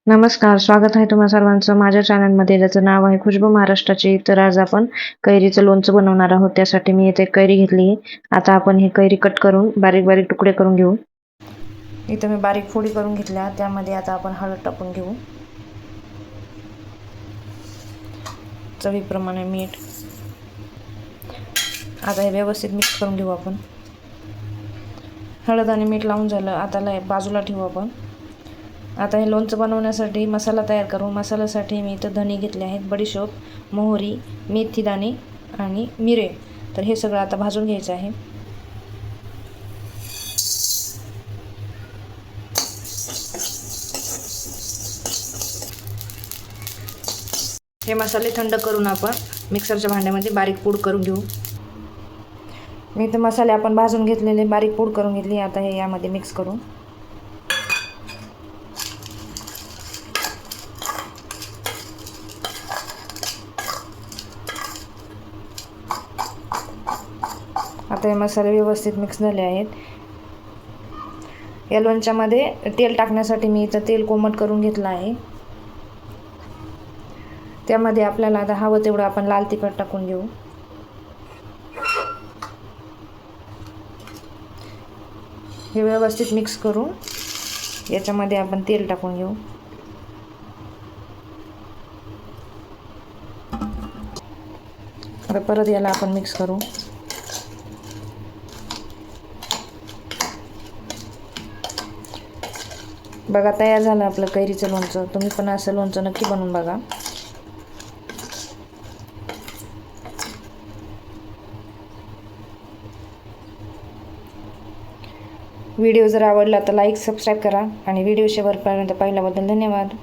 नमस्कार, स्वागत आहे तुम्हा सर्वांचं माझ्या चॅनलमध्ये, ज्याचं नाव आहे खुशबू महाराष्ट्राची. तर आज आपण कैरीचं लोणचं बनवणार आहोत. त्यासाठी मी इथे कैरी घेतली आहे. आता आपण ही कैरी कट करून बारीक बारीक तुकडे करून घेऊ. इथं मी बारीक फोडी करून घेतल्या. त्यामध्ये आता आपण हळद टाकून घेऊ, चवीप्रमाणे मीठ. आता हे व्यवस्थित मिक्स करून घेऊ आपण. हळद आणि मीठ लावून झालं, आता बाजूला ठेवू आपण. आता हे लोणचं बनवण्यासाठी मसाला तयार करू. मसाल्यासाठी मी इथं धणे घेतले आहेत, बडीशोप, मोहरी, मेथी दाणे आणि मिरे. तर हे सगळं आता भाजून घ्यायचं आहे. हे मसाले थंड करून आपण मिक्सरच्या भांड्यामध्ये बारीक पूड करून घेऊ. मी इथं मसाले आपण भाजून घेतलेले बारीक पूड करून घेतली. आता हे यामध्ये मिक्स करू. आता हे मसाले व्यवस्थित मिक्स झाले आहेत. या लोणच्यामध्ये तेल टाकण्यासाठी मी इथं तेल कोमट करून घेतलं आहे. त्यामध्ये आपल्याला आता हवं तेवढं आपण लाल तिखट टाकून घेऊ. हे व्यवस्थित मिक्स करून याच्यामध्ये आपण तेल टाकून घेऊ. आता परत याला आपण मिक्स करू. बघा, तयार झालं आपलं कैरीचं लोणचं. तुम्ही पण असं लोणचं नक्की बनवून बघा. व्हिडिओ जर आवडला तर लाईक, सबस्क्राईब करा आणि व्हिडिओ शेवटपर्यंत पाहिल्याबद्दल धन्यवाद.